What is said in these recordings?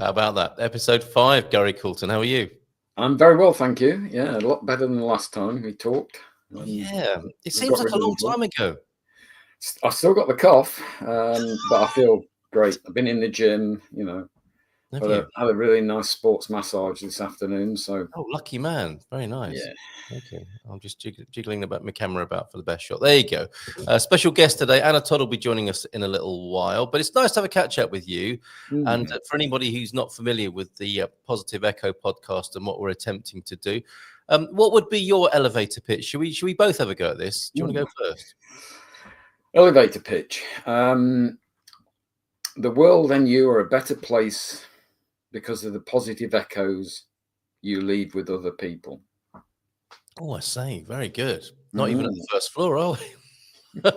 How about that? Episode 5, Gary Coulton. How are you? I'm very well, thank you. Yeah, a lot better than the last time we talked. Yeah, it seems like a long time ago. I've still got the cough, but I feel great. I've been in the gym, Have had you? a really nice sports massage this afternoon. So, Oh, lucky man. Very nice. yeah. Okay, I'm just jiggling about my camera about for the best shot. There you go. Special guest today, Anna Todd will be joining us in a little while, but it's nice to have a catch up with you. And for anybody who's not familiar with the Positive Echo podcast and what we're attempting to do, what would be your elevator pitch? Should we both have a go at this? Do you want to go first? Elevator pitch. The world and you are a better place because of the positive echoes you leave with other people. Oh, I say, very good. Not even at the first floor, are we?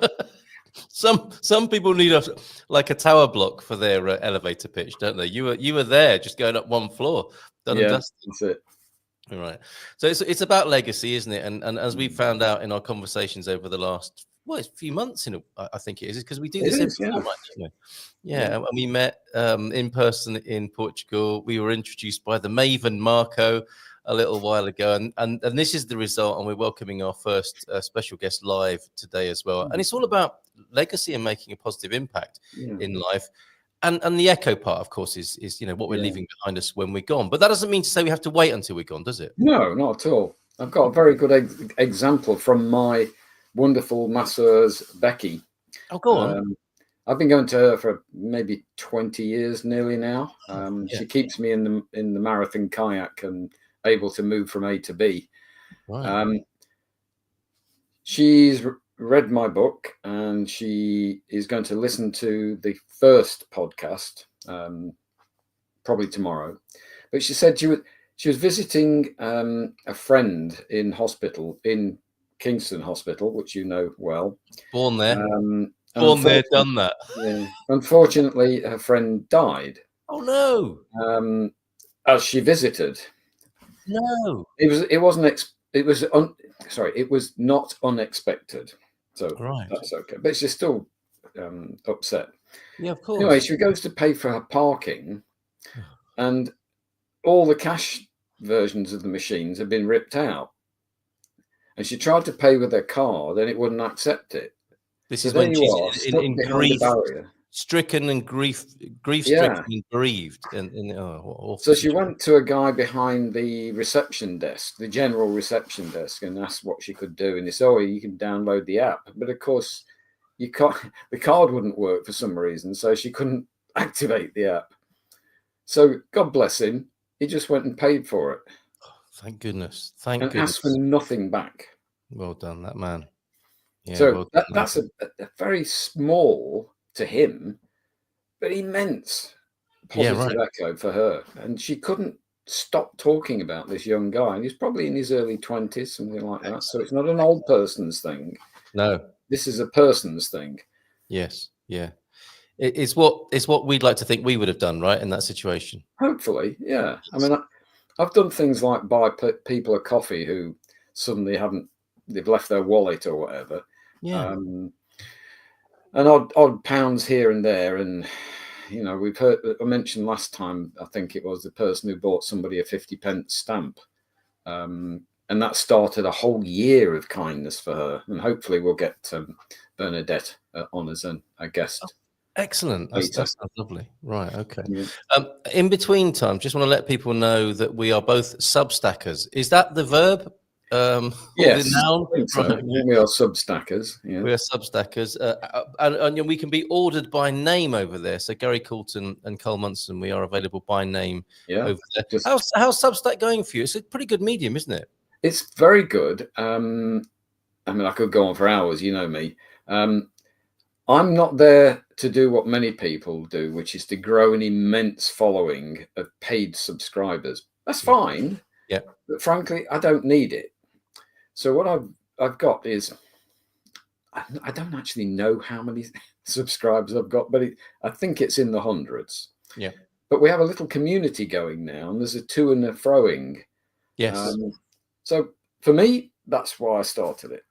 Some people need a tower block for their elevator pitch, don't they? You were there, just going up one floor. Done and dusted. That's it. All right. So it's about legacy, isn't it? And as we found out in our conversations over the last few months, I think it is because we do this every fortnight, isn't it? Yeah, and we met in person in Portugal. We were introduced by the Maven Marco a little while ago, and this is the result. And we're welcoming our first special guest live today as well. And it's all about legacy and making a positive impact in life. And the echo part, of course, is what we're leaving behind us when we're gone. But that doesn't mean to say we have to wait until we're gone, does it? No, not at all. I've got a very good example from my wonderful masseuse, Becky. Oh, go on. I've been going to her for maybe 20 years nearly now. She keeps me in the marathon kayak and able to move from A to B. Right. She's read my book and she is going to listen to the first podcast probably tomorrow. But she said she was visiting a friend in hospital in Kingston Hospital, which you know well. Born there. Born there, done that. Yeah. Unfortunately, her friend died. Oh no! As she visited. No, it was not unexpected. So that's okay. But she's still upset. Yeah, of course. Anyway, she goes to pay for her parking, and all the cash versions of the machines have been ripped out. And she tried to pay with her card, and it wouldn't accept it. This is when she's in grief, stricken and grief-stricken and bereaved. So she went to a guy behind the reception desk, the general reception desk, and asked what she could do. And they said, you can download the app. But of course, you can't. The card wouldn't work for some reason, so she couldn't activate the app. So God bless him, he just went and paid for it. Thank goodness. And asked for nothing back. Well done, that man. Yeah, so that's a very small to him, but immense positive echo for her. And she couldn't stop talking about this young guy. And he's probably in his early 20s, something like that. So it's not an old person's thing. No. This is a person's thing. Yes. Yeah. It's what we'd like to think we would have done, right, in that situation. Hopefully, yeah. I mean, I've done things like buy people a coffee who suddenly they've left their wallet or whatever. Yeah. And odd pounds here and there. And, we've heard, I mentioned last time, I think it was the person who bought somebody a 50p stamp. And that started a whole year of kindness for her. And hopefully we'll get Bernadette on as a guest. Oh, excellent. That's lovely. Right. Okay. Yeah. In between time, just want to let people know that we are both Substackers. Is that the verb? Yes, we are Substackers. Yeah. We are Substackers, and we can be ordered by name over there. So Gary Coulton and Cole Munson, we are available by name over there. How's Substack going for you? It's a pretty good medium, isn't it? It's very good. I mean, I could go on for hours. You know me. I'm not there to do what many people do, which is to grow an immense following of paid subscribers. That's fine. Yeah. But frankly, I don't need it. So what I've got is, I don't actually know how many subscribers I've got, but I think it's in the hundreds. Yeah. But we have a little community going now, and there's a to and a froing. Yes. So for me, that's why I started it.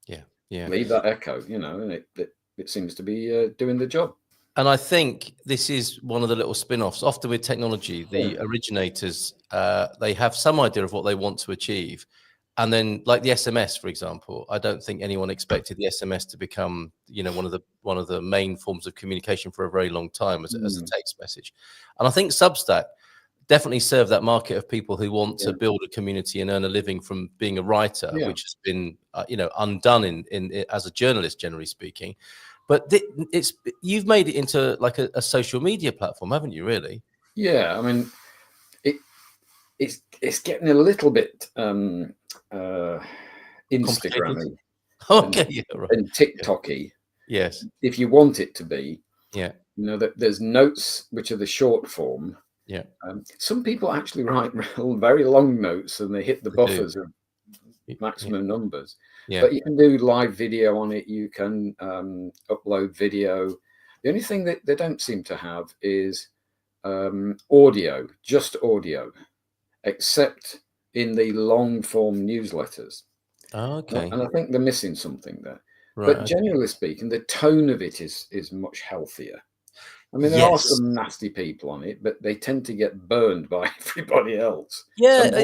Yeah. Yeah. Leave that echo, and it seems to be doing the job. And I think this is one of the little spin-offs. Often with technology, the originators, they have some idea of what they want to achieve. And then, like the SMS, for example, I don't think anyone expected the SMS to become, one of the main forms of communication for a very long time as a text message. And I think Substack definitely serve that market of people who want to build a community and earn a living from being a writer, which has been, undone in as a journalist, generally speaking. But you've made it into like a social media platform, haven't you? Really? Yeah, I mean, it's getting a little bit Instagrammy, okay, and TikToky. Yes, if you want it to be. Yeah, that there's notes which are the short form. Yeah, some people actually write very long notes, and they hit the buffers of maximum numbers. Yeah. But you can do live video on it. You can upload video. The only thing that they don't seem to have is audio, just audio, except in the long form newsletters. Okay. And I think they're missing something there. Right, but generally speaking, the tone of it is much healthier. I mean, there are some nasty people on it, but they tend to get burned by everybody else. Yeah,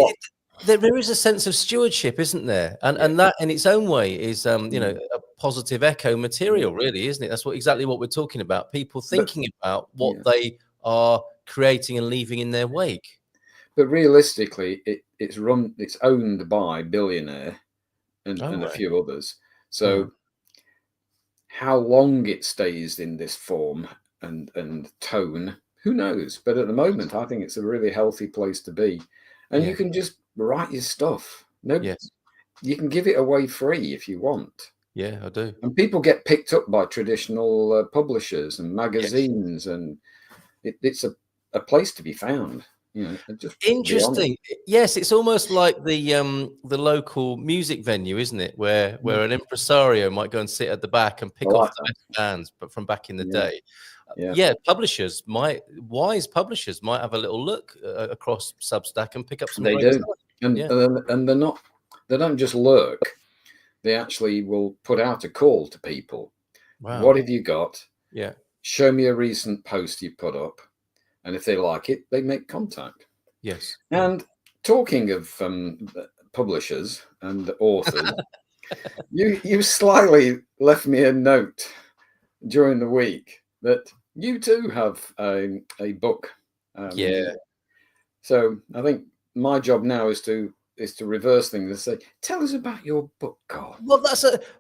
there is a sense of stewardship, isn't there? And that in its own way is, a positive echo material, really, isn't it? That's exactly what we're talking about. People thinking about what they are creating and leaving in their wake. But realistically, it's owned by Billionaire and a few others. So how long it stays in this form and tone, who knows? But at the moment, I think it's a really healthy place to be. And you can just write your stuff. You can give it away free if you want. Yeah, I do. And people get picked up by traditional publishers and magazines, and it's a place to be found. Just interesting. Yes, it's almost like the local music venue, isn't it? Where an impresario might go and sit at the back and pick off the best bands, but from back in the day. Wise publishers might have a little look across Substack and pick up some. They do, and they don't just lurk. They actually will put out a call to people. Wow. What have you got? Yeah. Show me a recent post you put up. And if they like it, they make contact. Yes. And talking of publishers and authors, you slyly left me a note during the week that you too have a book. So I think my job now is to reverse things and say, tell us about your book, Carl. Well,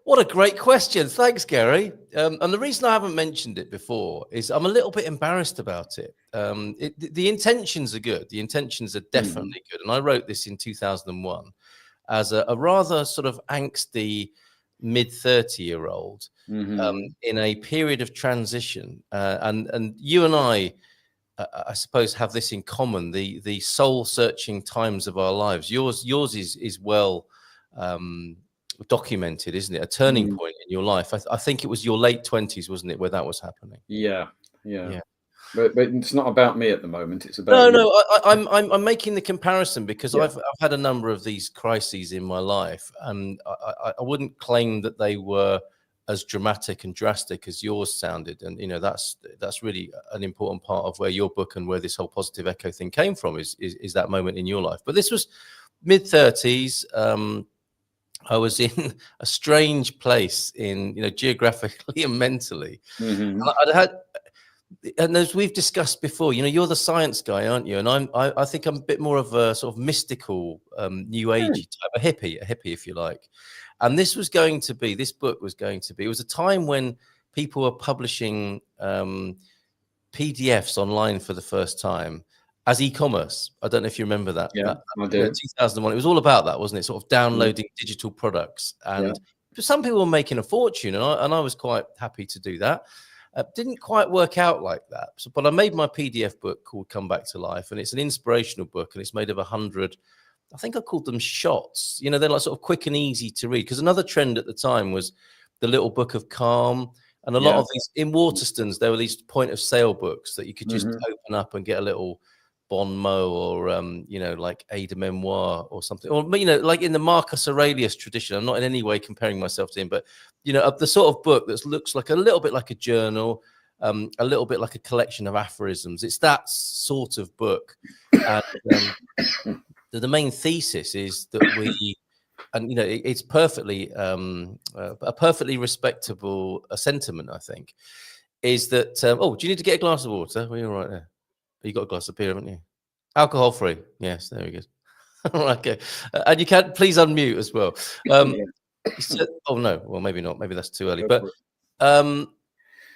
what a great question. Thanks, Gary. And the reason I haven't mentioned it before is I'm a little bit embarrassed about it. The intentions are good. The intentions are definitely good. And I wrote this in 2001 as a rather sort of angsty mid-30-year-old in a period of transition. And you and I suppose have this in common, the soul searching times of our lives. Yours is well documented, isn't it? A turning point in your life. I think it was your late 20s, wasn't it, where that was happening? Yeah. But it's not about me at the moment. It's about I'm making the comparison because I've had a number of these crises in my life, and I wouldn't claim that they were as dramatic and drastic as yours sounded. And that's really an important part of where your book and where this whole positive echo thing came from is that moment in your life. But this was mid-30s. I was in a strange place in geographically and mentally. And as we've discussed before, you're the science guy, aren't you? And I think I'm a bit more of a sort of mystical, new agey type, a hippie if you like. And this book was going to be, it was a time when people were publishing PDFs online for the first time as e-commerce. I don't know if you remember that. Yeah, I do. 2001. It was all about that, wasn't it? Sort of downloading digital products. And some people were making a fortune, and I was quite happy to do that. Didn't quite work out like that. But I made my PDF book called Come Back to Life, and it's an inspirational book, and it's made of 100, I think I called them shots. They're like sort of quick and easy to read, because another trend at the time was the Little Book of Calm. And a lot of these, in Waterstones, there were these point of sale books that you could just open up and get a little bon mot or, like aide de memoire or something. Or, like in the Marcus Aurelius tradition. I'm not in any way comparing myself to him, but, the sort of book that looks like a little bit like a journal, a little bit like a collection of aphorisms. It's that sort of book. And the main thesis is that we, and you know, it's perfectly a perfectly respectable sentiment, I think, is that oh, do you need to get a glass of water? Well, you're right there. You got a glass of beer, haven't you? Alcohol free. Yes, there we go. Okay, and you can please unmute as well. So, oh no, well maybe not. Maybe that's too early. But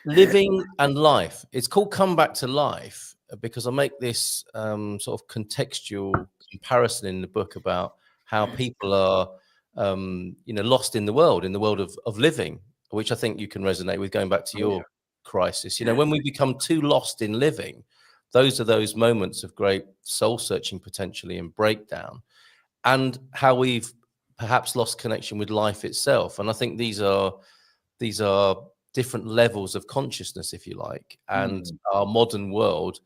living and life. It's called Come Back to Life because I make this sort of contextual comparison in the book about how people are, you know, lost in the world of living, which I think you can resonate with. Going back to your crisis, you know, when we become too lost in living, those are those moments of great soul searching potentially and breakdown, and how we've perhaps lost connection with life itself. And I think these are different levels of consciousness, if you like, and our modern world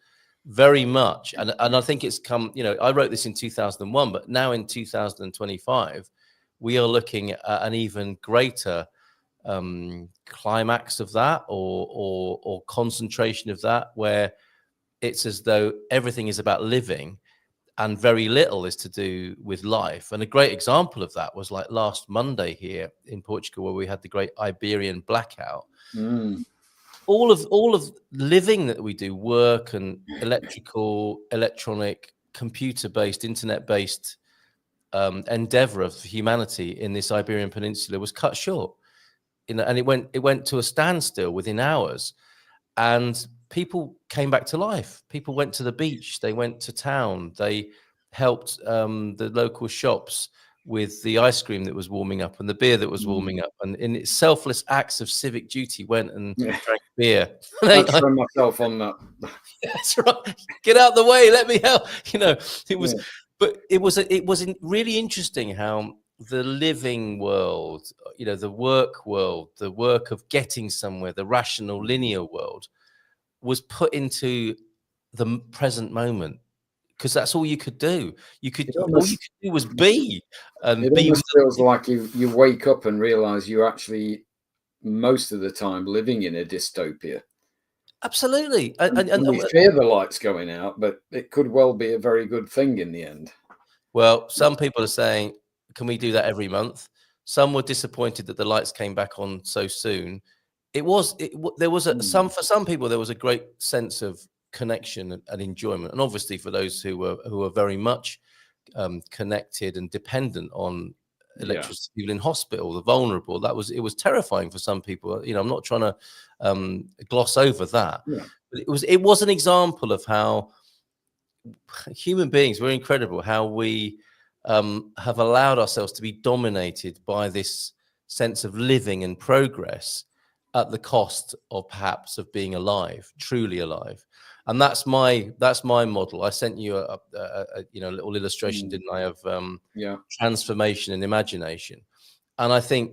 very much. And I think it's come, you know, I wrote this in 2001, but now in 2025, we are looking at an even greater climax of that or concentration of that, where it's as though everything is about living and very little is to do with life. And a great example of that was like last Monday here in Portugal, where we had the great Iberian blackout. All of living that we do, work and electrical, electronic, computer-based, internet-based endeavor of humanity in this Iberian Peninsula was cut short. You know, and it went to a standstill within hours. And people came back to life. People went to the beach. They went to town. They helped the local shops with the ice cream that was warming up and the beer that was warming up. And in its selfless acts of civic duty, went and drank beer. I throw myself on that. That's right. Get out the way. Let me help. You know, it was, but it was really interesting how the living world, you know, the work world, the work of getting somewhere, the rational linear world was put into the present moment, because that's all you could do. All you could do was be. And it almost feels like you wake up and realize you're actually most of the time living in a dystopia. Absolutely. And we fear the lights going out, but it could well be a very good thing in the end. Well, some people are saying, can we do that every month? Some were disappointed that the lights came back on so soon. There was for some people there was a great sense of connection and enjoyment, and obviously for those who were very much connected and dependent on electricity, people in hospital, the vulnerable, it was terrifying for some people. You know, I'm not trying to gloss over that, but it was an example of how human beings were incredible, how we have allowed ourselves to be dominated by this sense of living and progress at the cost of perhaps of being alive, truly alive. And that's my model. I sent you a little illustration, didn't I, of transformation and imagination. And I think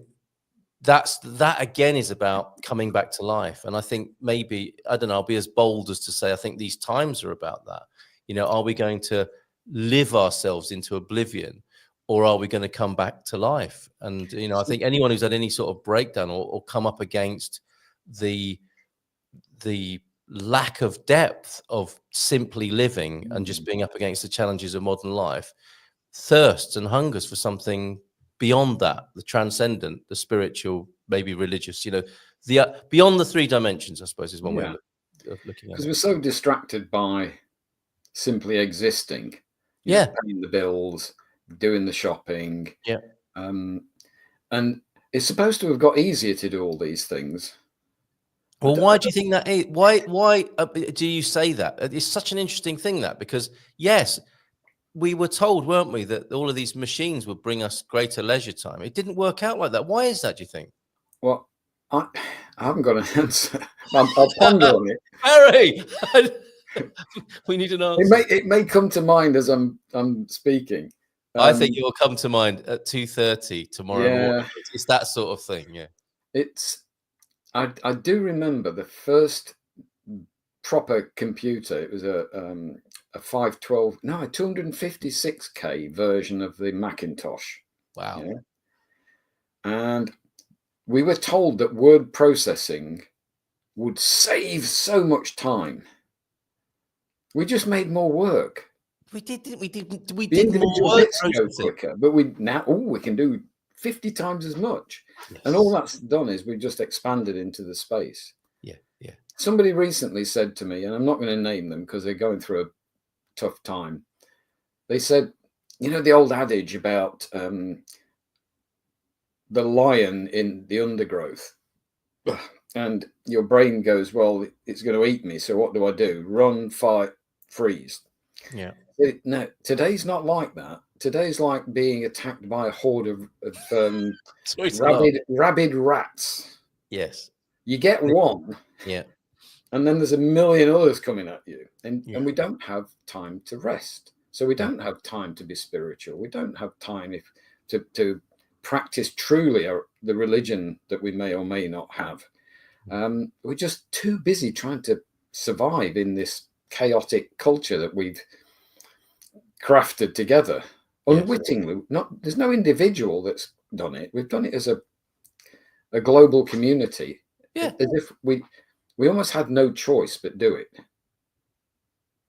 that again is about coming back to life. And I think maybe, I don't know, I'll be as bold as to say I think these times are about that. You know, are we going to live ourselves into oblivion, or are we going to come back to life? And, you know, I think anyone who's had any sort of breakdown or come up against the lack of depth of simply living and just being up against the challenges of modern life thirsts and hungers for something beyond that, the transcendent, the spiritual, maybe religious, you know, the beyond the three dimensions, I suppose, is one way of looking at it. Because we're so distracted by simply existing, you know, paying the bills, doing the shopping, and it's supposed to have got easier to do all these things. Well, why do you think that is? Why do you say that? It's such an interesting thing, that, because yes, we were told, weren't we, that all of these machines would bring us greater leisure time. It didn't work out like that. Why is that, do you think? Well, I haven't got an answer. I'll ponder on it. Harry, we need an answer. It may come to mind as I'm speaking. I think it will come to mind at 2:30 tomorrow morning. It's that sort of thing, I do remember the first proper computer. It was a 256K version of the Macintosh. Wow. And we were told that word processing would save so much time. We just made more work. We did The individual bits go quicker, but we can do 50 times as much. Yes. And all that's done is we've just expanded into the space. Yeah. Somebody recently said to me, and I'm not going to name them because they're going through a tough time. They said, you know, the old adage about the lion in the undergrowth, and your brain goes, well, it's going to eat me. So what do? Run, fight, freeze. Yeah. No, today's not like that. Today's like being attacked by a horde of rabid rats. Yes. You get one. Yeah. And then there's a million others coming at you. And we don't have time to rest. So we don't have time to be spiritual. We don't have time to practice truly the religion that we may or may not have. We're just too busy trying to survive in this chaotic culture that we've crafted together unwittingly. There's no individual that's done it. We've done it as a global community. Yeah. As if we almost had no choice but do it.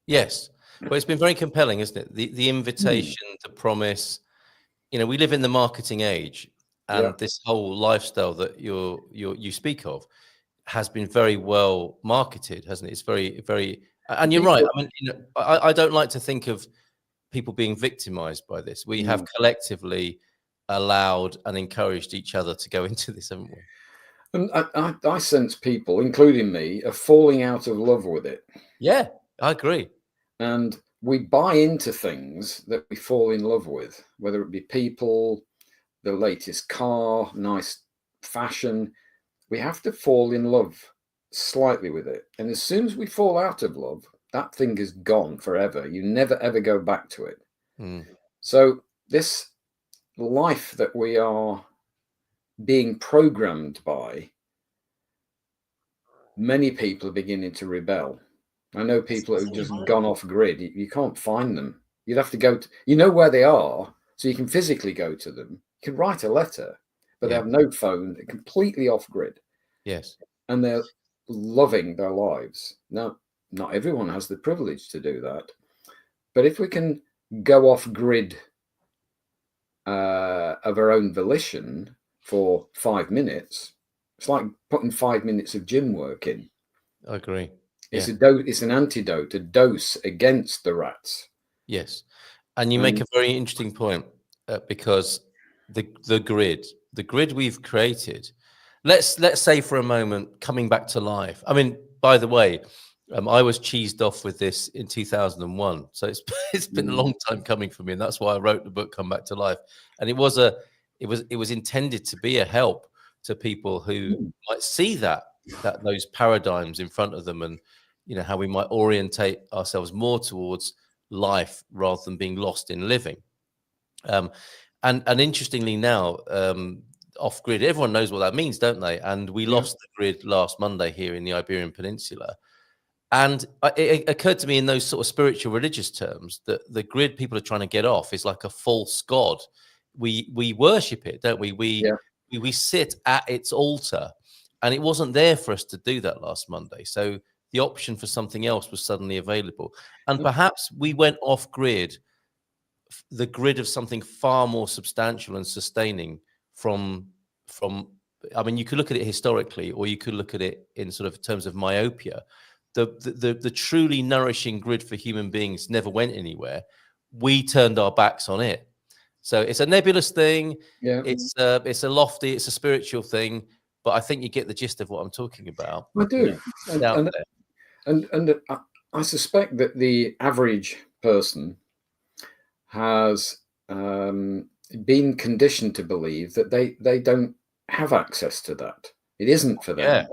Yes. Well, it's been very compelling, isn't it? The invitation, the promise. You know, we live in the marketing age, and this whole lifestyle that you speak of has been very well marketed, hasn't it? It's very, very, and you're right. I mean, you know, I don't like to think of people being victimized by this. We have collectively allowed and encouraged each other to go into this, haven't we? And I sense people, including me, are falling out of love with it. Yeah, I agree. And we buy into things that we fall in love with, whether it be people, the latest car, nice fashion. We have to fall in love slightly with it. And as soon as we fall out of love, that thing is gone forever. You never, ever go back to it. So this life that we are being programmed by, many people are beginning to rebel. I know people who've just gone off grid. You can't find them. You'd have to go to, you know where they are, so you can physically go to them. You can write a letter, but they have no phone. They're completely off grid. Yes. And they're loving their lives. Now, not everyone has the privilege to do that. But if we can go off grid of our own volition for 5 minutes, it's like putting 5 minutes of gym work in. I agree. It's it's an antidote, a dose against the rats. Yes. And you make a very interesting point, because the grid we've created, let's say for a moment, coming back to life. I mean, by the way, I was cheesed off with this in 2001, so it's been a long time coming for me, and that's why I wrote the book Come Back to Life. And it was intended to be a help to people who might see those paradigms in front of them, and you know how we might orientate ourselves more towards life rather than being lost in living. And interestingly now, off grid, everyone knows what that means, don't they? And we lost the grid last Monday here in the Iberian Peninsula. And it occurred to me in those sort of spiritual religious terms that the grid people are trying to get off is like a false god. We worship it, don't we? We sit at its altar, and it wasn't there for us to do that last Monday. So the option for something else was suddenly available. And perhaps we went off grid, the grid of something far more substantial and sustaining from I mean, you could look at it historically, or you could look at it in sort of terms of myopia. The truly nourishing grid for human beings never went anywhere. We turned our backs on it. So it's a nebulous thing. It's a lofty, it's a spiritual thing, but I think you get the gist of what I'm talking about. I do. And I suspect that the average person has been conditioned to believe that they don't have access to that. It isn't for them.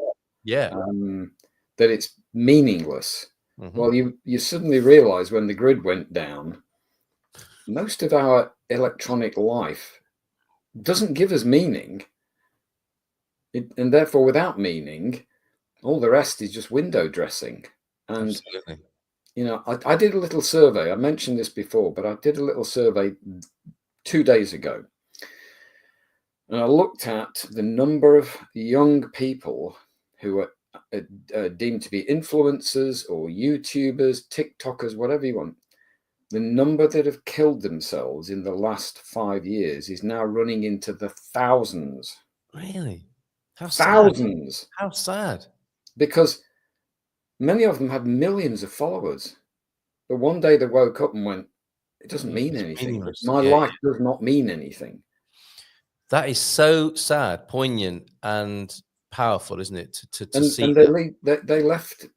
That it's meaningless. Well, you suddenly realize when the grid went down, most of our electronic life doesn't give us meaning. And therefore, without meaning, all the rest is just window dressing. And, absolutely. You know, I did a little survey. I mentioned this before, but I did a little survey 2 days ago. And I looked at the number of young people who are deemed to be influencers or YouTubers, TikTokers, whatever you want. The number that have killed themselves in the last 5 years is now running into the thousands. Really? How thousands. Sad. How sad. Because many of them had millions of followers. But one day they woke up and went, it doesn't mean anything. My life does not mean anything. That is so sad, poignant, and powerful, isn't it? To see. And they left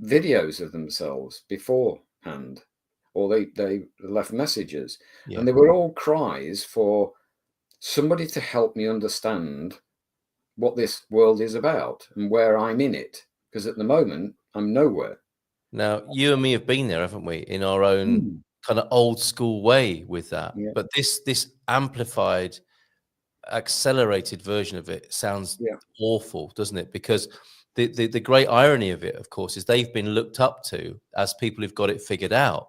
videos of themselves beforehand, or they left messages, and they were all cries for somebody to help me understand what this world is about and where I'm in it. Because at the moment, I'm nowhere. Now, you and me have been there, haven't we, in our own kind of old school way with that. Yeah. But this amplified, accelerated version of it sounds awful, doesn't it? Because the great irony of it, of course, is they've been looked up to as people who've got it figured out.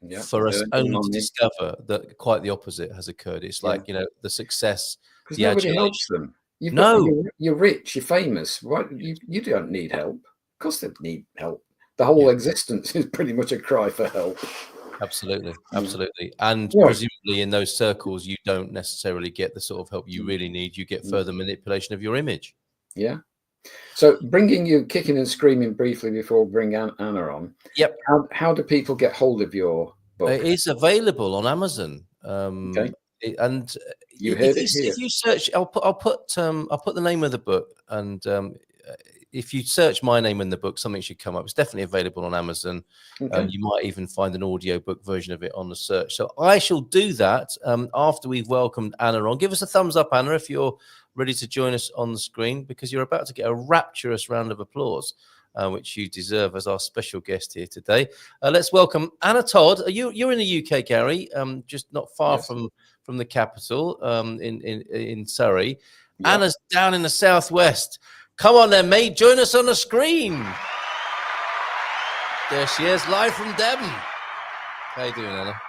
Yeah, for us only to discover that quite the opposite has occurred. It's like, the success, because nobody helps them. You're rich, you're famous. What you don't need help. Of course, they need help. The whole existence is pretty much a cry for help. Absolutely, absolutely. And presumably in those circles, you don't necessarily get the sort of help you really need. You get further manipulation of your image. Yeah. So bringing you kicking and screaming briefly before we bring Anna on. Yep. How do people get hold of your book? It is available on Amazon. Okay. And you heard it here. If you search, I'll put the name of the book, and if you search my name in the book, something should come up. It's definitely available on Amazon. Okay. You might even find an audiobook version of it on the search. So I shall do that after we've welcomed Anna on. Give us a thumbs up, Anna, if you're ready to join us on the screen, because you're about to get a rapturous round of applause, which you deserve as our special guest here today. Let's welcome Anna Todd. You're in the UK, Gary, just not far from the capital, in Surrey. Yep. Anna's down in the southwest. Come on then, mate. Join us on the screen. There she is, live from Devon. How you doing, Anna?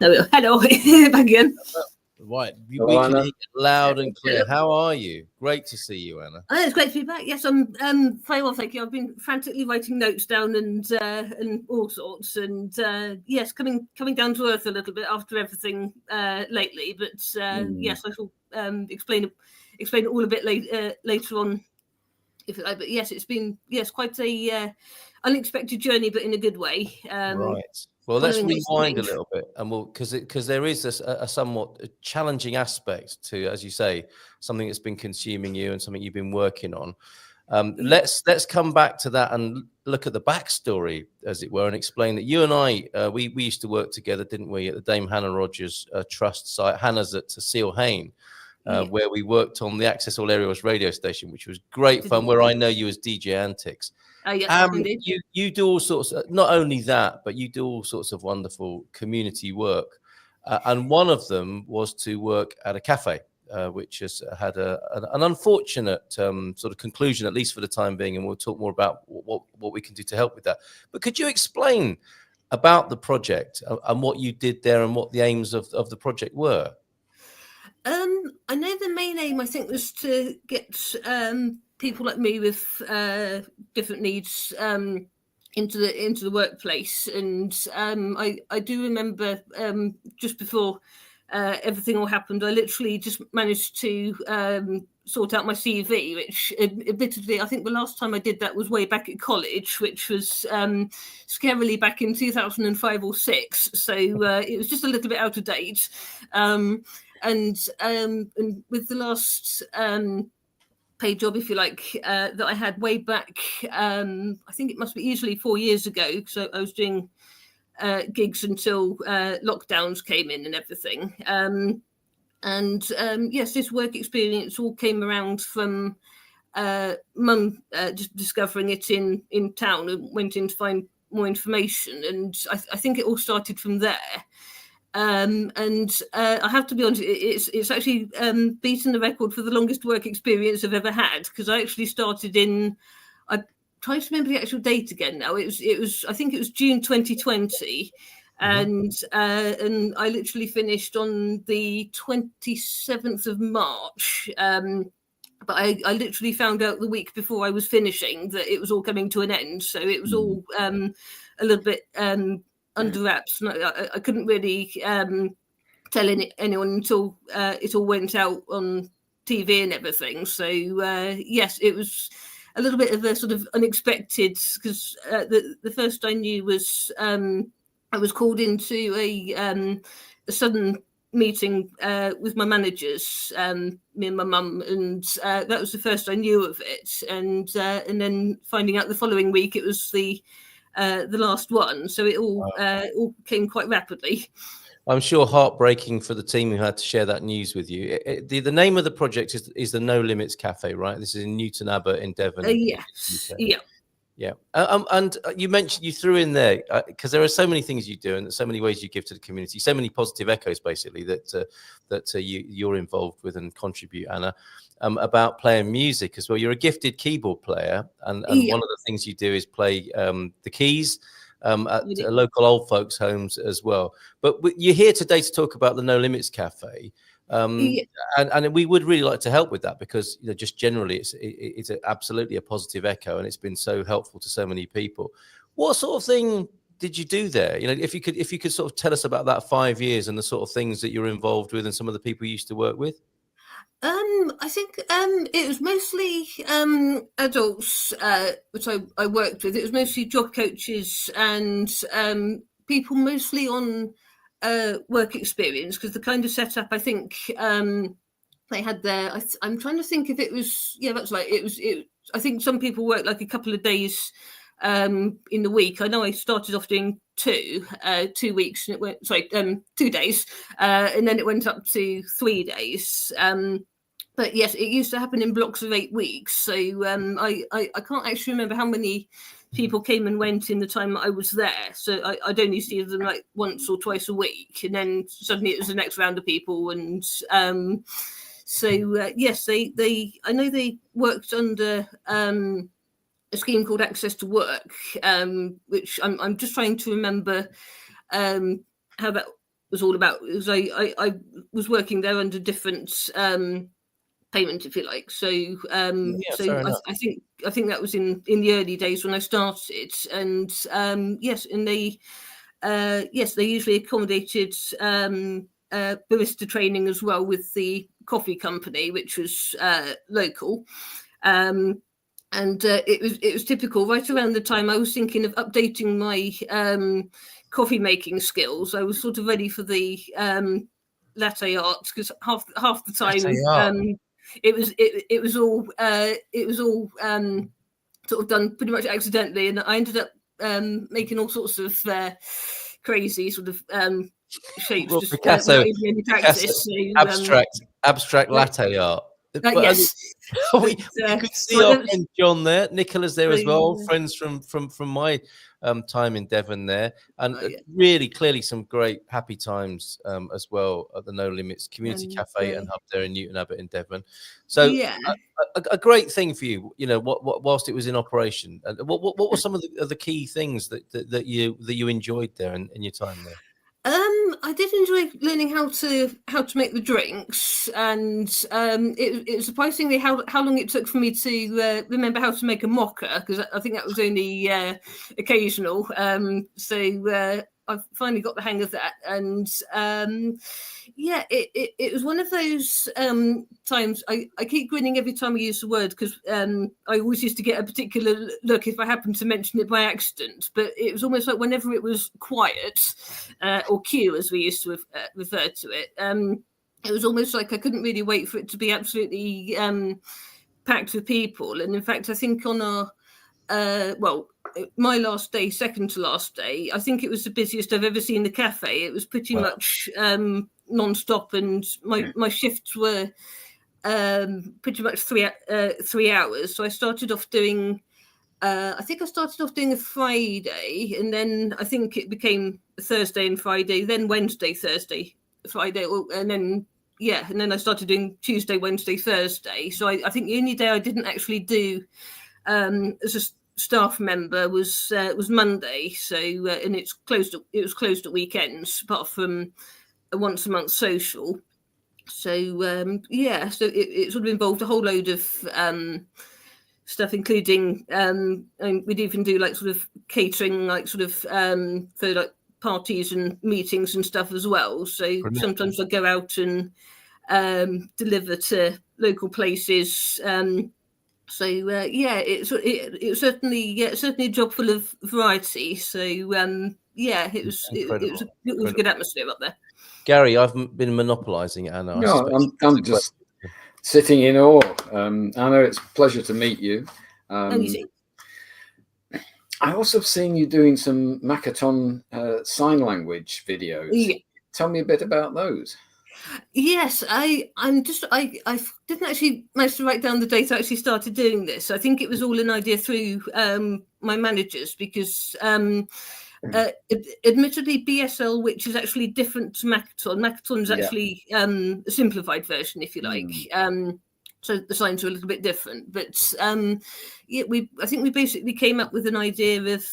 Hello. Back again. Right. We can hear loud and clear. How are you? Great to see you, Anna. Oh, it's great to be back. Yes, I'm very well, thank you. I've been frantically writing notes down and all sorts, and yes, coming down to earth a little bit after everything lately. But yes, I shall explain it all a bit later on. But yes, it's been quite a unexpected journey, but in a good way. Right. Well, let's rewind a little bit, and because there is a somewhat challenging aspect to, as you say, something that's been consuming you and something you've been working on. Let's come back to that and look at the backstory, as it were, and explain that you and I we used to work together, didn't we, at the Dame Hannah Rogers Trust site. Hannah's at Seal Hayne. Where we worked on the Access All Areas radio station, which was great fun, where I know you as DJ Antics. Yes, you do all sorts of, not only that, but you do all sorts of wonderful community work. And one of them was to work at a cafe, which has had an unfortunate sort of conclusion, at least for the time being. And we'll talk more about what we can do to help with that. But could you explain about the project and what you did there and what the aims of the project were? I know the main aim, I think, was to get people like me with different needs into the workplace, and I do remember just before everything all happened, I literally just managed to sort out my CV, which admittedly I think the last time I did that was way back at college, which was scarily back in 2005 or 6, so it was just a little bit out of date. And with the last paid job, if you like, that I had way back, I think it must be easily 4 years ago, because I was doing gigs until lockdowns came in and everything. Yes, this work experience all came around from Mum just discovering it in town, and went in to find more information. And I think it all started from there. I have to be honest, it's actually beaten the record for the longest work experience I've ever had, because I actually started I'm trying to remember the actual date again now. It was I think it was June 2020, and I literally finished on the 27th of March. but I literally found out the week before I was finishing that it was all coming to an end. So it was all a little bit under wraps. And I couldn't really tell anyone until it all went out on TV and everything. So yes, it was a little bit of a sort of unexpected, because the first I knew was I was called into a sudden meeting with my managers, me and my mum, and that was the first I knew of it. And then finding out the following week it was the last one. So it all came quite rapidly. I'm sure heartbreaking for the team who had to share that news with you. The name of the project is the No Limits Cafe, right? This is in Newton Abbot in Devon. Yes, yeah. Yeah. And you mentioned, you threw in there, because there are so many things you do and so many ways you give to the community, so many positive echoes, basically, that you're involved with and contribute, Anna, about playing music as well. You're a gifted keyboard player, and one of the things you do is play the keys at local old folks' homes as well. But you're here today to talk about the No Limits Cafe. And we would really like to help with that, because just generally it's absolutely a positive echo, and it's been so helpful to so many people. What sort of thing did you do there? If you could sort of tell us about that 5 years and the sort of things that you're involved with and some of the people you used to work with. I think it was mostly adults which I worked with. It was mostly job coaches and people mostly on work experience, because the kind of setup I think they had there. I'm trying to think if it was, that's right. It was. I think some people worked like a couple of days in the week. I know I started off doing 2 weeks, and it went 2 days, and then it went up to 3 days. But yes, it used to happen in blocks of 8 weeks. So I can't actually remember how many people came and went in the time that I was there. So I'd only see them like once or twice a week, and then suddenly it was the next round of people. And yes, I know they worked under a scheme called Access to Work, which I'm just trying to remember how that was all about. Because I was working there under different payment, if you like. So I think that was in the early days when I started. And yes, and they usually accommodated barista training as well with the coffee company, which was local. And it was typical. Right around the time I was thinking of updating my coffee making skills, I was sort of ready for the latte art, because half the time it was all sort of done pretty much accidentally, and I ended up making all sorts of crazy sort of shapes, well, just Picasso, without even any practice. Abstract latte art. Yes. We could see our friend John there, Nicola's there as well, friends from my time in Devon there, and really clearly some great happy times as well at the No Limits Community Cafe and Hub there in Newton Abbot in Devon. So a great thing for you, whilst it was in operation. What were some of the key things that you enjoyed there in your time there? I did enjoy learning how to make the drinks, and it was surprisingly how long it took for me to remember how to make a mocha, because I think that was only occasional. So I finally got the hang of that, and it was one of those times. I keep grinning every time I use the word, because I always used to get a particular look if I happened to mention it by accident. But it was almost like whenever it was quiet, or Q as we used to refer to it, it was almost like I couldn't really wait for it to be absolutely packed with people. And in fact, I think on our my last day, second to last day, I think it was the busiest I've ever seen the cafe. It was pretty much non-stop, and my shifts were pretty much 3 hours. So I started off doing a Friday, and then I think it became Thursday and Friday, then Wednesday, Thursday, Friday, and then I started doing Tuesday, Wednesday, Thursday. So I think the only day I didn't actually do as a staff member was Monday. So and it was closed at weekends, apart from a once a month social. So so it sort of involved a whole load of stuff, including we'd even do like sort of catering, like sort of for like parties and meetings and stuff as well. So brilliant. Sometimes I go out and deliver to local places. It certainly a job full of variety. So it was a good atmosphere up there. Gary, I've been monopolising it, Anna. No, I'm just sitting in awe. Anna, it's a pleasure to meet you. I also have seen you doing some Makaton sign language videos. Yeah. Tell me a bit about those. Yes, I didn't actually manage to write down the date I actually started doing this. I think it was all an idea through my managers, because admittedly BSL, which is actually different to Makaton. Makaton is actually a simplified version, if you like. So the signs are a little bit different, but I think we basically came up with an idea of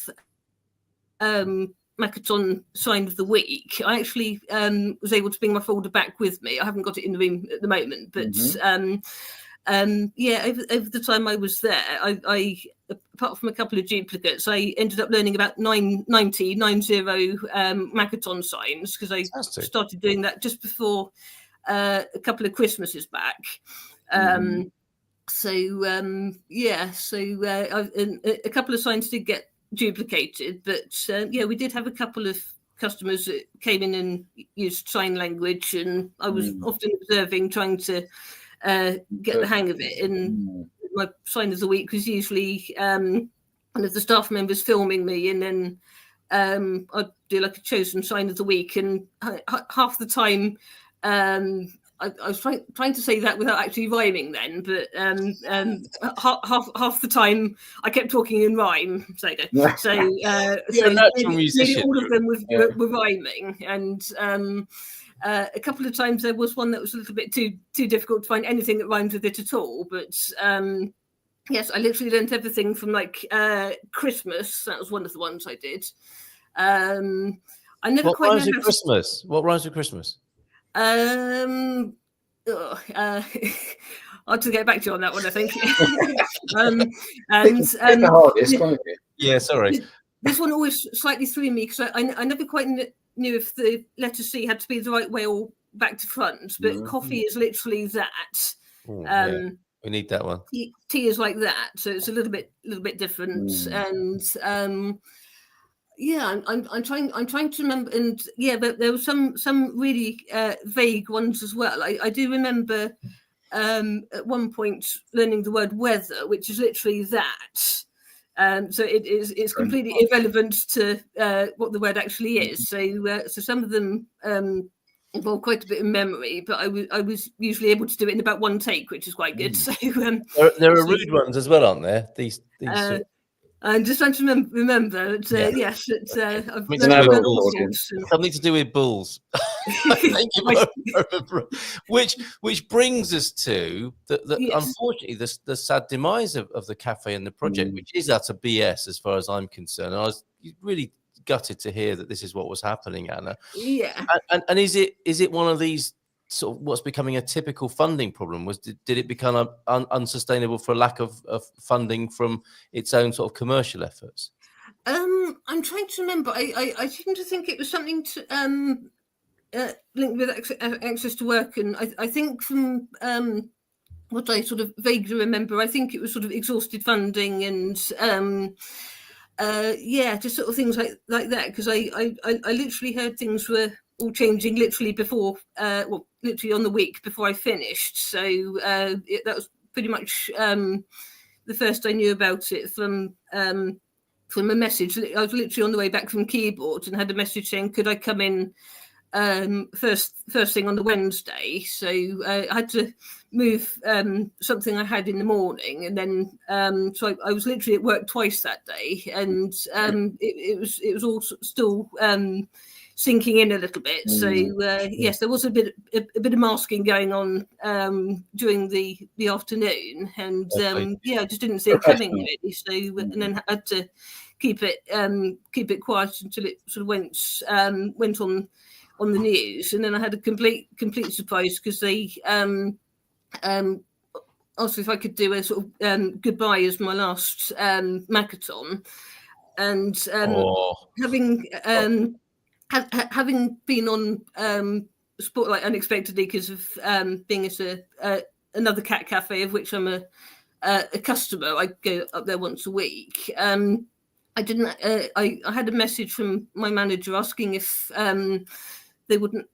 Makaton sign of the week. I actually was able to bring my folder back with me. I haven't got it in the room at the moment, but over the time I was there, I apart from a couple of duplicates, I ended up learning about 90 Makaton signs, because I started doing that just before a couple of Christmases back. A couple of signs did get duplicated, but we did have a couple of customers that came in and used sign language, and I was often observing, trying to get the hang of it. And my sign of the week was usually one of the staff members filming me, and then I'd do like a chosen sign of the week, and half the time I was trying to say that without actually rhyming then, but half the time I kept talking in rhyme. So you're a natural musician. All of them were rhyming, and a couple of times there was one that was a little bit too difficult to find anything that rhymed with it at all. But yes, I literally learned everything from like Christmas. That was one of the ones I did. I never what quite rhymes with Christmas. What rhymes with Christmas? I'll have to get back to you on that one, I think. Sorry. This one always slightly threw me, because I never quite knew if the letter C had to be the right way or back to front, but coffee is literally that. We need that one. Tea is like that, so it's a little bit different. And I'm trying to remember, and but there were some really vague ones as well. I do remember at one point learning the word weather, which is literally that. So it's completely irrelevant to what the word actually is. So some of them involve quite a bit of memory, but I was usually able to do it in about one take, which is quite good. So there are rude ones as well, aren't there? These I'm just trying to remember. Yes, I've something to do with bulls. Thank you. Which brings us to unfortunately the sad demise of the cafe and the project, which is utter BS as far as I'm concerned. I was really gutted to hear that this is what was happening, Anna. Yeah. And is it one of these sort of what's becoming a typical funding problem? Did it become unsustainable for lack of funding from its own sort of commercial efforts? I'm trying to remember. I seem to think it was something to linked with access to work, and I think from what I sort of vaguely remember, I think it was sort of exhausted funding and just sort of things like that, because I literally heard things were all changing literally before, literally on the week before I finished. So that was pretty much the first I knew about it from a message. I was literally on the way back from keyboard and had a message saying, could I come in first thing on the Wednesday? So I had to move something I had in the morning, and then so I was literally at work twice that day, and it was all still sinking in a little bit. So yes, there was a bit of masking going on during the afternoon, and I just didn't see it coming really. So and then had to keep it quiet until it sort of went on on the news, and then I had a complete surprise because they asked if I could do a sort of goodbye as my last Macathon, and having been on Spotlight unexpectedly because of being at another cat cafe of which I'm a customer. I go up there once a week. I didn't. I had a message from my manager asking if they wouldn't.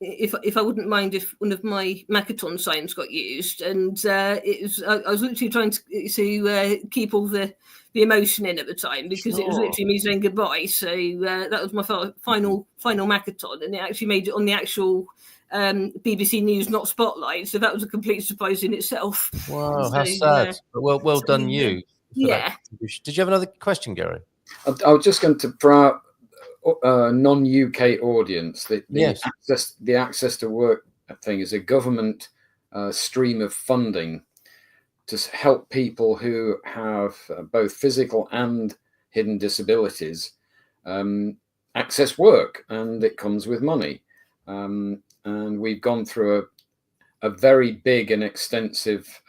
If I wouldn't mind if one of my Macathon signs got used, and it was I was literally trying to keep all the emotion in at the time because it was literally me saying goodbye. So that was my final Macathon, and it actually made it on the actual BBC News, not Spotlight. So that was a complete surprise in itself. Wow, so, how sad! Well done, you. Yeah. Did you have another question, Gary? I was just going to throw out non-UK audience. The access to work thing is a government stream of funding to help people who have both physical and hidden disabilities access work, and it comes with money. And we've gone through a very big and extensive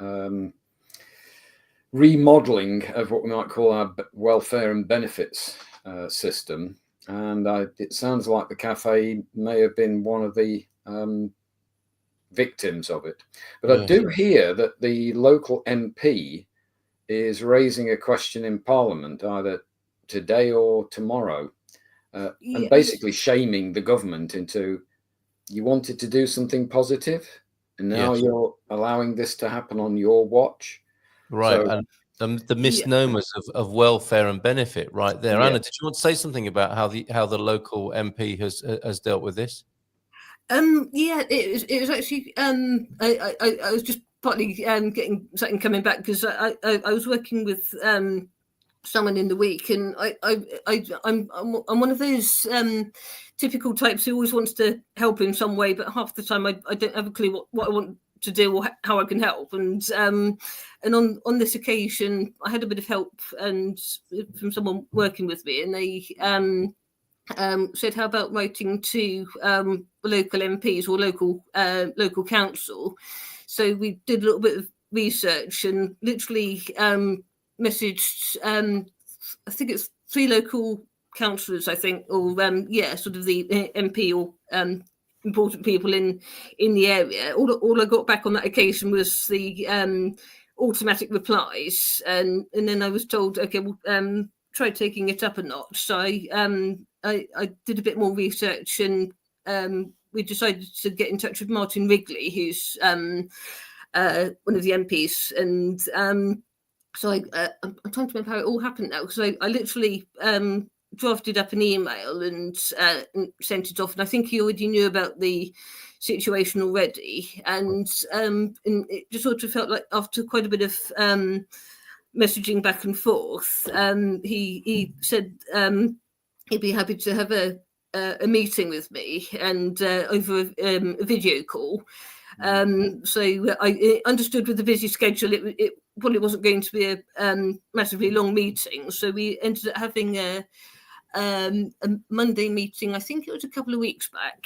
remodeling of what we might call our welfare and benefits system. And it sounds like the cafe may have been one of the victims of it. But I do hear that the local MP is raising a question in Parliament either today or tomorrow, and basically shaming the government into, you wanted to do something positive, and now you're allowing this to happen on your watch. Right, so, and the misnomers of welfare and benefit right there. Anna, did you want to say something about how the local MP has dealt with this? It was actually I was just partly getting something coming back because I was working with someone in the week, and I'm one of those typical types who always wants to help in some way, but half the time I don't have a clue what I want to do or how I can help. And on this occasion, I had a bit of help and from someone working with me, and they said, "How about writing to local MPs or local council?" So we did a little bit of research and literally messaged. I think it's 3 local councillors, I think, or sort of the MP or important people in the area. All I got back on that occasion was the automatic replies, and then I was told, okay, well, try taking it up a notch. So I did a bit more research, and we decided to get in touch with Martin Wrigley, who's one of the MPs, and so I'm trying to remember how it all happened now, because I literally drafted up an email and sent it off, and I think he already knew about the situation already, and it just sort of felt like after quite a bit of messaging back and forth, he said he'd be happy to have a meeting with me and over a video call. So I understood with the busy schedule it probably wasn't going to be a massively long meeting, so we ended up having a Monday meeting. I think it was a couple of weeks back,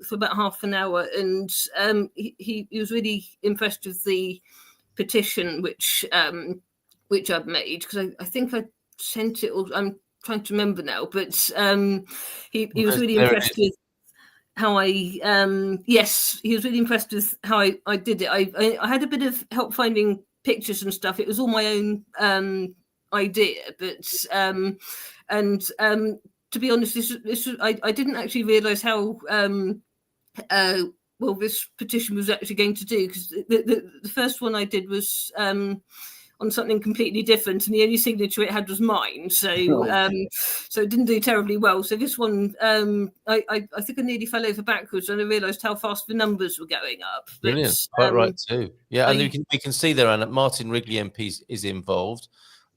for about half an hour, and he was really impressed with the petition which I've made, because I think I sent it, or I'm trying to remember now, but he was really impressed with how he was really impressed with how I did it. I had a bit of help finding pictures and stuff. It was all my own idea, but to be honest, this I didn't actually realise how well this petition was actually going to do, because the first one I did was on something completely different, and the only signature it had was mine, so so it didn't do terribly well. So this one, I think I nearly fell over backwards, and I realised how fast the numbers were going up. But, brilliant, quite right too. Yeah, and we can see there, and Martin Wrigley MP is involved.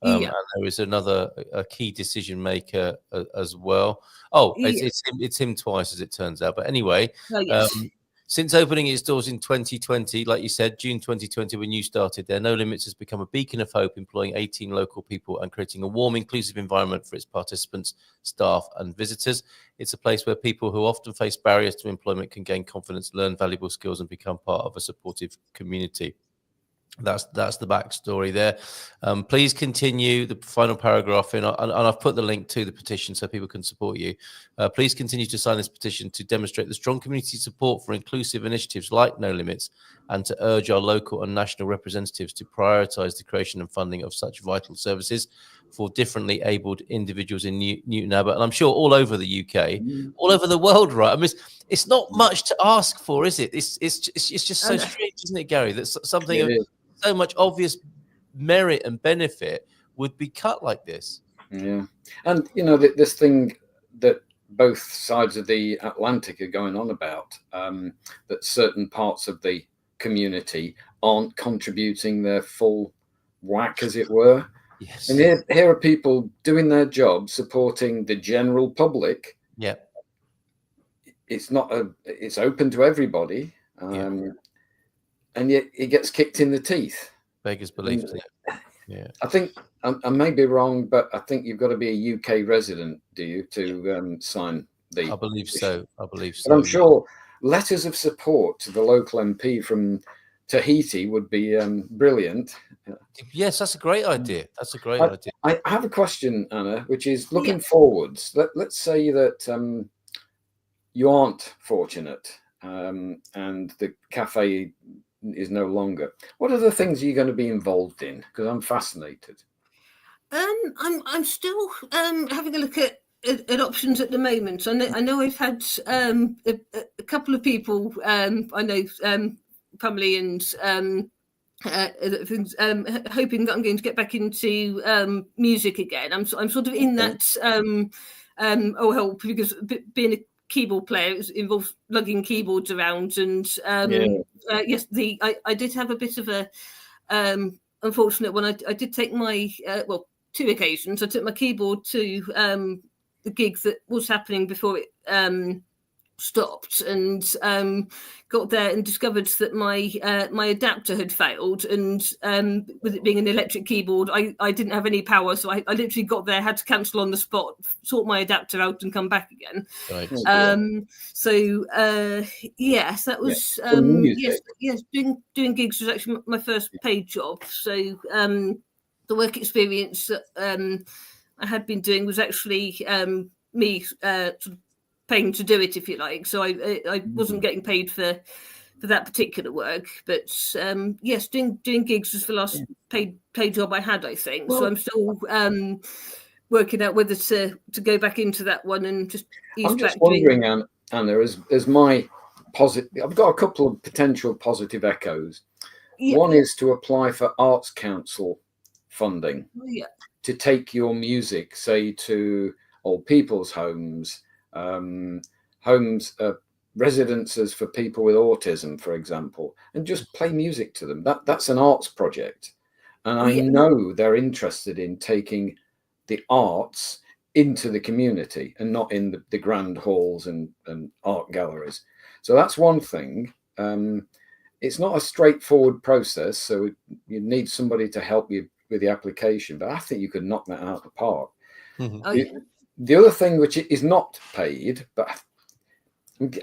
And there is a key decision maker as well. It's him twice, as it turns out. But anyway, Since opening its doors in 2020, like you said, June 2020, when you started there, No Limits has become a beacon of hope, employing 18 local people and creating a warm, inclusive environment for its participants, staff, and visitors. It's a place where people who often face barriers to employment can gain confidence, learn valuable skills, and become part of a supportive community. That's the backstory there. Please continue the final paragraph and I've put the link to the petition so people can support you. Please continue to sign this petition to demonstrate the strong community support for inclusive initiatives like No Limits, and to urge our local and national representatives to prioritize the creation and funding of such vital services for differently abled individuals in Newton Abbot, and I'm sure all over the UK, all over the world, right? I mean, it's not much to ask for, is it? It's just so strange, isn't it, Gary, that something of so much obvious merit and benefit would be cut like this. Yeah. And, you know, this thing that both sides of the Atlantic are going on about, that certain parts of the community aren't contributing their full whack, as it were. Yes. And here are people doing their job, supporting the general public. Yeah. It's not it's open to everybody. And yet it gets kicked in the teeth. Beggars belief. Yeah. I think I may be wrong, but I think you've got to be a UK resident, do you, to sign the? I believe so. But I'm sure letters of support to the local MP from Tahiti would be brilliant. Yes, that's a great idea. Idea. I have a question, Anna, which is looking forwards. Let's say that you aren't fortunate and the cafe is no longer. What other things are you going to be involved in? Because I'm fascinated. I'm still having a look at options at the moment. I know I've had a couple of people. I know family and hoping that I'm going to get back into music again. I'm sort of in that help, because being a keyboard player, it involves lugging keyboards around, and yes, I did have a bit of a unfortunate one. I did take my 2 occasions. I took my keyboard to the gig that was happening before it stopped, and got there and discovered that my adapter had failed, and with it being an electric keyboard, I didn't have any power, so I literally got there, had to cancel on the spot, sort my adapter out and come back again. Right. Yes, that was yes, doing gigs was actually my first paid job. So the work experience that I had been doing was actually me sort of paying to do it, if you like. So I wasn't getting paid for that particular work, but yes, doing gigs was the last paid job I had, I think. So I'm still working out whether to go back into that one and just ease I'm back. just wondering, Anna, as my positive, I've got a couple of potential positive echoes. One is to apply for Arts Council funding to take your music, say, to old people's homes, residences for people with autism, for example, and just play music to them. That's an arts project, and I know they're interested in taking the arts into the community and not in the grand halls and art galleries. So that's one thing. It's not a straightforward process, so you need somebody to help you with the application, but I think you could knock that out of the park. The other thing, which is not paid, but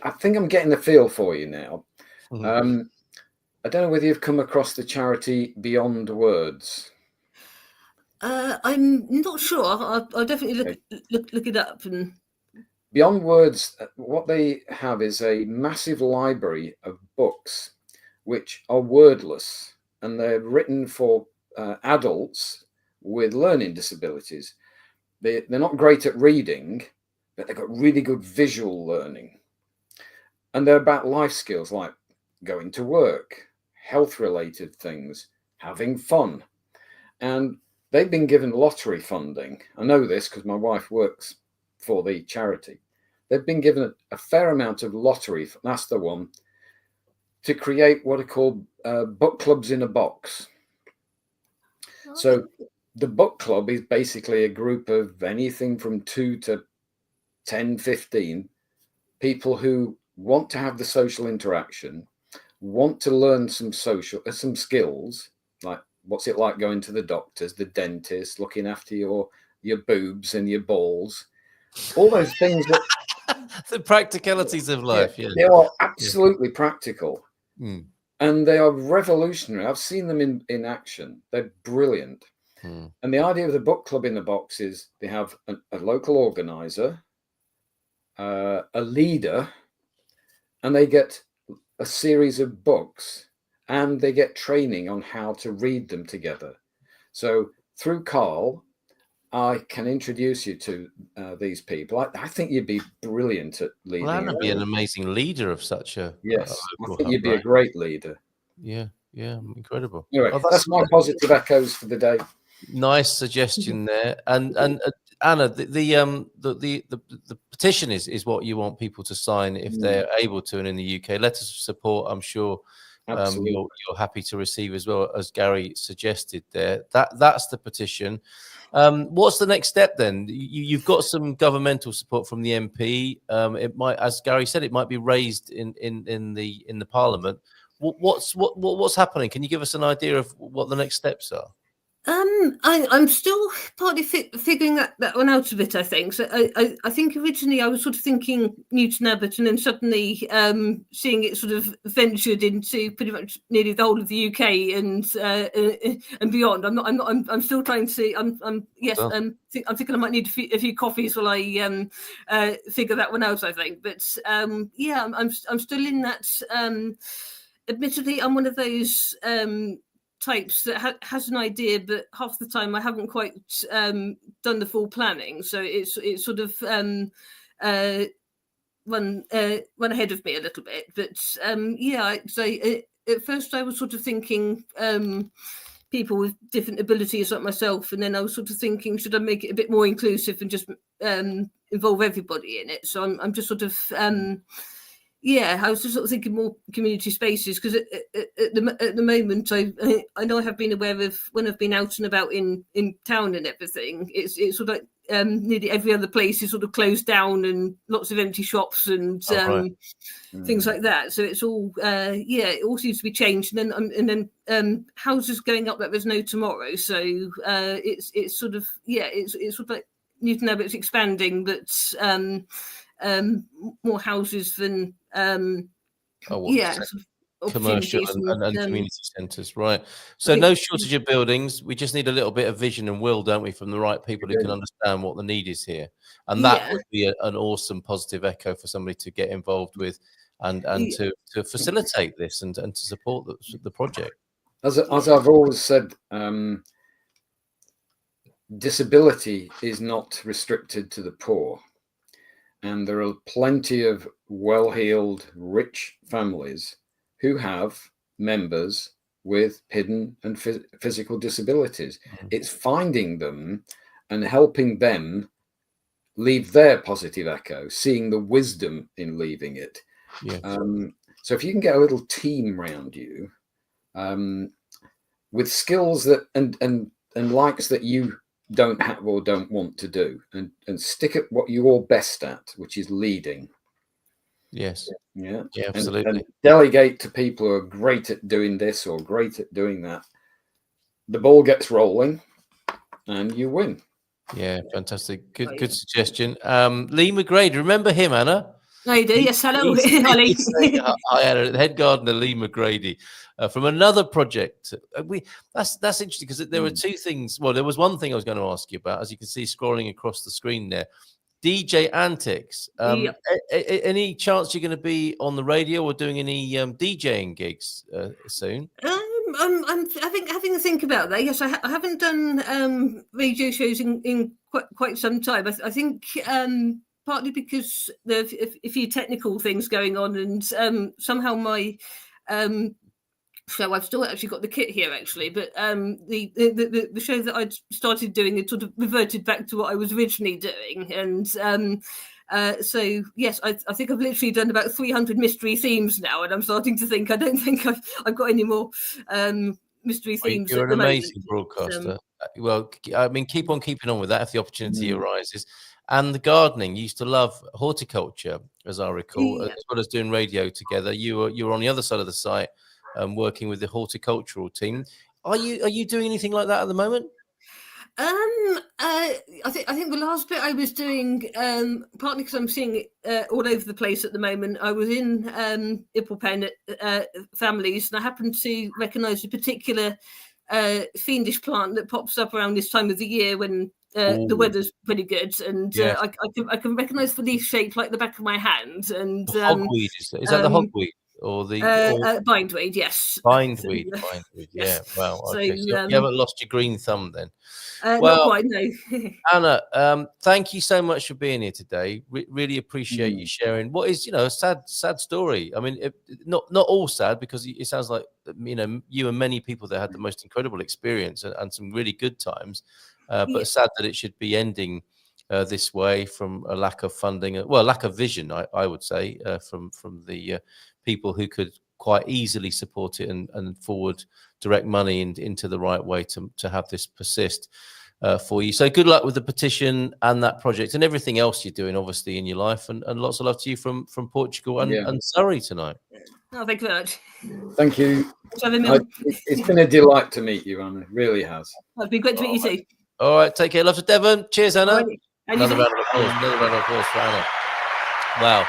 I think I'm getting the feel for you now. I don't know whether you've come across the charity Beyond Words. I'm not sure. I'll definitely look it up. And Beyond Words, what they have is a massive library of books which are wordless, and they're written for adults with learning disabilities. They're not great at reading, but they've got really good visual learning. And they're about life skills like going to work, health-related things, having fun. And they've been given lottery funding. I know this because my wife works for the charity. They've been given a fair amount of lottery, that's the one, to create what are called book clubs in a box. So the book club is basically a group of anything from 2 to 10, 15 people who want to have the social interaction, want to learn some skills, like what's it like going to the doctors, the dentist, looking after your boobs and your balls, all those things that the practicalities of life. Yeah, they are absolutely practical, mm. and they are revolutionary. I've seen them in action. They're brilliant. And the idea of the book club in the box is they have a local organizer, a leader, and they get a series of books, and they get training on how to read them together. So through Carl, I can introduce you to these people. I think you'd be brilliant at leading. Well, Anna would be an amazing leader of such a I think you'd be a great leader. Yeah, incredible. Anyway, that's my positive echoes for the day. Nice suggestion there. And Anna, the petition is what you want people to sign if they're able to, and in the UK, letters of support, I'm sure you're happy to receive as well, as Gary suggested there. That's the petition. What's the next step then? You've got some governmental support from the MP. It might, as Gary said, it might be raised in the Parliament. What's happening? Can you give us an idea of what the next steps are? I'm still partly figuring that one out a bit, I think. So I think originally I was sort of thinking Newton Abbot, and then suddenly seeing it sort of ventured into pretty much nearly the whole of the UK and beyond. I'm still trying to. I'm thinking I might need a few coffees while I figure that one out, I think. But I'm still in that. Admittedly, I'm one of those types that has an idea, but half the time I haven't quite done the full planning, so it's sort of run ahead of me a little bit. But at first I was sort of thinking people with different abilities like myself, and then I was sort of thinking, should I make it a bit more inclusive and just involve everybody in it? So I'm just sort of I was just sort of thinking more community spaces, because at the moment, I know I have been aware of when I've been out and about in town and everything. It's sort of like nearly every other place is sort of closed down, and lots of empty shops and things like that. So it's all it all seems to be changed. And then houses going up like there's no tomorrow. So it's sort of it's sort of like Newton Abbot's expanding, but more houses than commercial and community centres, right? So no shortage of buildings. We just need a little bit of vision and will, don't we, from the right people who can understand what the need is here, and that would be an awesome positive echo for somebody to get involved with and to facilitate this and to support the project. As I've always said, disability is not restricted to the poor. And there are plenty of well-heeled, rich families who have members with hidden and physical disabilities. It's finding them and helping them leave their positive echo, seeing the wisdom in leaving it. Yes. So if you can get a little team around you with skills that and likes that you don't have or don't want to do, and stick at what you're best at, which is leading. Yes. Yeah, absolutely. And delegate to people who are great at doing this or great at doing that. The ball gets rolling and you win. Yeah, fantastic. Good suggestion. Lee McGrady, remember him, Anna? I do. Yes, hello. Hi, Anna, the head gardener, Lee McGrady, from another project. That's interesting, because there were two things. Well, there was one thing I was going to ask you about, as you can see scrolling across the screen there. DJ Antics. Any chance you're going to be on the radio or doing any DJing gigs soon? I'm having a think about that. Yes, I haven't done radio shows in quite some time. I think partly because there are a few technical things going on, and somehow my show, I've still actually got the kit here actually, but the show that I'd started doing, it sort of reverted back to what I was originally doing, and so yes, I think I've literally done about 300 mystery themes now, and I'm starting to think I don't think I've got any more mystery themes. You're an amazing broadcaster. Well, I mean, keep on keeping on with that if the opportunity arises. and the gardening. You used to love horticulture, as I recall, as well as doing radio together. You were on the other side of the site, working with the horticultural team. Are you doing anything like that at the moment? I think the last bit I was doing, partly because I'm seeing it all over the place at the moment. I was in Ipplepen at Families, and I happened to recognise a particular fiendish plant that pops up around this time of the year when the weather's pretty good, and I can recognise the leaf shape like the back of my hand. And hogweed, is that the hogweed or the bindweed? Yes, bindweed. Bindweed. Yes. Yeah. Wow. So, okay. So you haven't lost your green thumb then? Not quite, no. Anna, thank you so much for being here today. Really appreciate you sharing what is, a sad story. I mean, not all sad, because it sounds like, you and many people that had the most incredible experience and some really good times, but sad that it should be ending this way from a lack of funding, lack of vision, I would say, from the people who could quite easily support it and forward direct money into the right way to have this persist for you. So good luck with the petition and that project and everything else you're doing, obviously, in your life, and lots of love to you from Portugal and Surrey tonight. Oh, thank you very much. Thank you. It's been a delight to meet you, Anna. It really has. It's been great to meet you too. All right, take care. Love to Devon. Cheers, Anna. Right. Another round of applause. Another round of applause for Anna. Wow.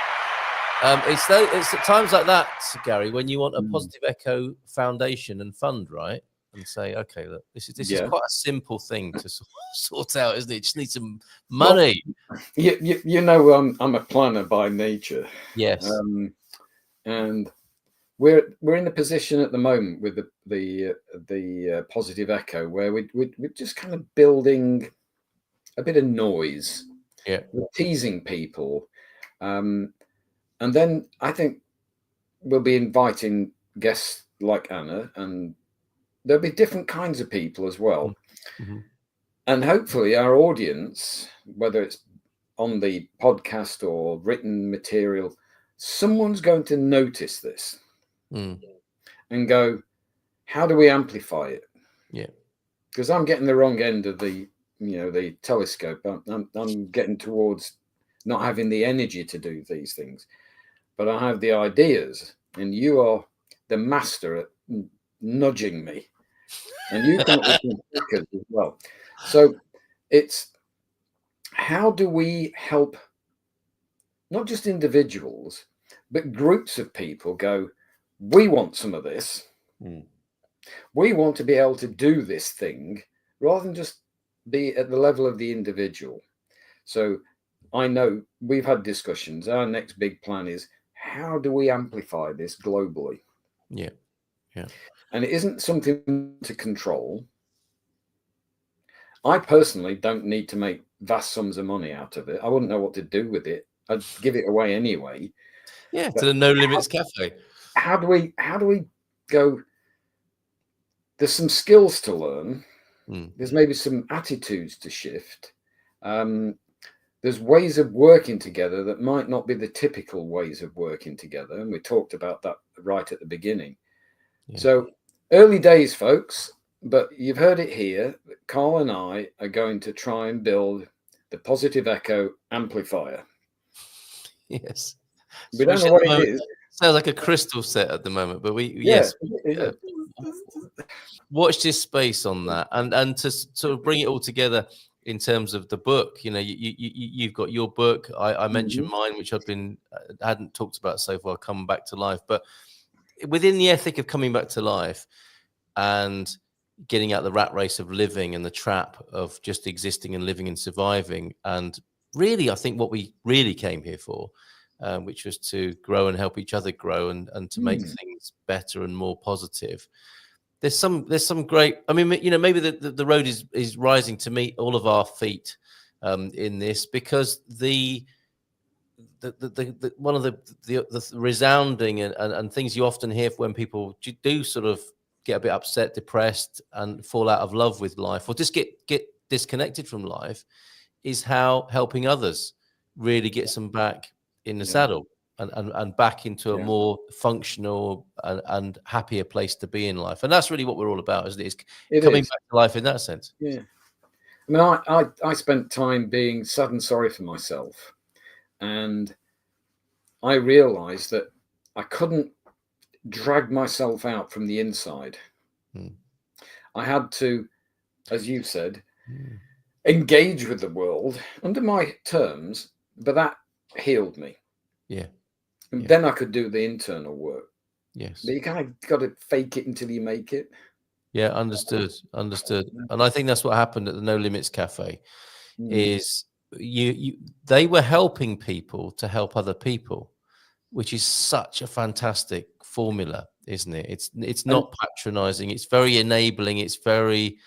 It's at times like that, Gary, when you want a Positive Echo Foundation and fund, right? And say, okay, look, this is quite a simple thing to sort out, isn't it? You just need some money. Well, I'm a planner by nature. Yes. And we're in a position at the moment with the Positive Echo where we're just kind of building a bit of noise. Yeah. We're teasing people. And then I think we'll be inviting guests like Anna, and there'll be different kinds of people as well. Mm-hmm. And hopefully our audience, whether it's on the podcast or written material, someone's going to notice this and go, how do we amplify it? Yeah. Because I'm getting the wrong end of the telescope. I'm getting towards not having the energy to do these things. But I have the ideas, and you are the master at nudging me. And you come up with some stickers as well. So it's, how do we help not just individuals, but groups of people go, we want some of this. We want to be able to do this thing rather than just be at the level of the individual. So I know we've had discussions. Our next big plan is, how do we amplify this globally? Yeah. And it isn't something to control. I personally don't need to make vast sums of money out of it. I wouldn't know what to do with it. I'd give it away anyway. Yeah, but to the No Limits Cafe. How do we go? There's some skills to learn. There's maybe some attitudes to shift. There's ways of working together that might not be the typical ways of working together. And we talked about that right at the beginning. Yeah. So early days, folks, but you've heard it here. Carl and I are going to try and build the Positive Echo amplifier. Yes. We don't know what it is. Sounds like a crystal set at the moment, but yes. Watch this space on that, and to sort of bring it all together in terms of the book. You've got your book. I mentioned mine, which hadn't talked about so far, Come Back to Life. But within the ethic of coming back to life and getting out the rat race of living and the trap of just existing and living and surviving, and really, I think what we really came here for, which was to grow and help each other grow and to make things better and more positive. There's some great, I mean, maybe the road is rising to meet all of our feet in this, because the one of the resounding and things you often hear when people do sort of get a bit upset, depressed, and fall out of love with life, or just get disconnected from life, is how helping others really gets them back in the saddle and back into a more functional and happier place to be in life. And that's really what we're all about, isn't it? It's coming back to life in that sense. Yeah. I mean, I spent time being sad and sorry for myself, and I realized that I couldn't drag myself out from the inside. I had to, as you said, engage with the world under my terms, but that healed me. Yeah. And then I could do the internal work. Yes. But you kind of got to fake it until you make it. Yeah, understood. And I think that's what happened at the No Limits Cafe. Is they were helping people to help other people, which is such a fantastic formula, isn't it? It's not patronizing. It's very enabling. It's very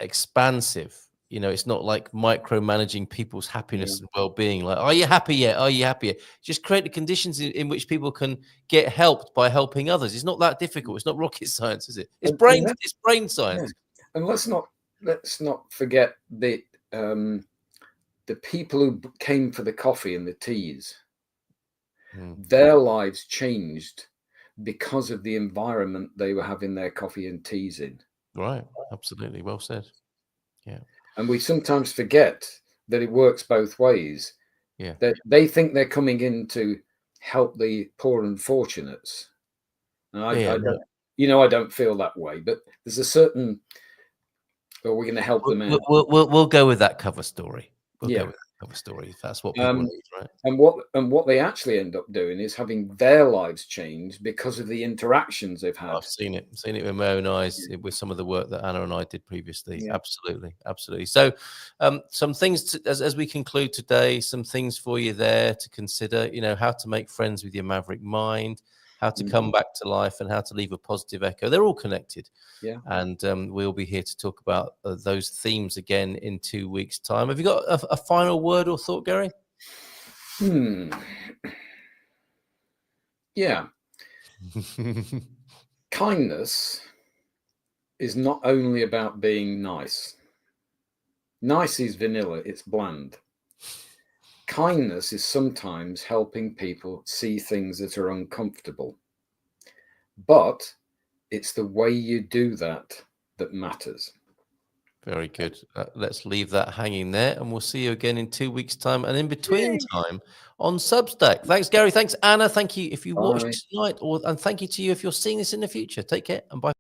expansive. You know, it's not like micromanaging people's happiness and well-being. Like, are you happy yet? Are you happy yet? Just create the conditions in which people can get helped by helping others. It's not that difficult. It's not rocket science, is it? It's brain science. Yeah. And let's not forget the people who came for the coffee and the teas. Their lives changed because of the environment they were having their coffee and teas in. Right. Absolutely. Well said. Yeah. And we sometimes forget that it works both ways. Yeah. That they think they're coming in to help the poor and fortunates. And I don't feel that way, but there's a certain, we're going to help them out. We'll go with that cover story. We'll go with that cover story if that's what people need, right? And what they actually end up doing is having their lives changed because of the interactions they've had. I've seen it with my own eyes with some of the work that Anna and I did previously. Yeah. Absolutely. So, some things as we conclude today, some things for you there to consider. You know, how to make friends with your maverick mind, how to come back to life, and how to leave a positive echo. They're all connected. Yeah. And we'll be here to talk about those themes again in 2 weeks' time. Have you got a final word or thought, Gary? Yeah. Kindness is not only about being nice. Nice is vanilla, it's bland. Kindness is sometimes helping people see things that are uncomfortable. But it's the way you do that matters. Very good. Let's leave that hanging there, and we'll see you again in 2 weeks' time. And in between time on Substack. Thanks, Gary. Thanks, Anna. Thank you if you watched tonight, and thank you to you if you're seeing this in the future. Take care and bye.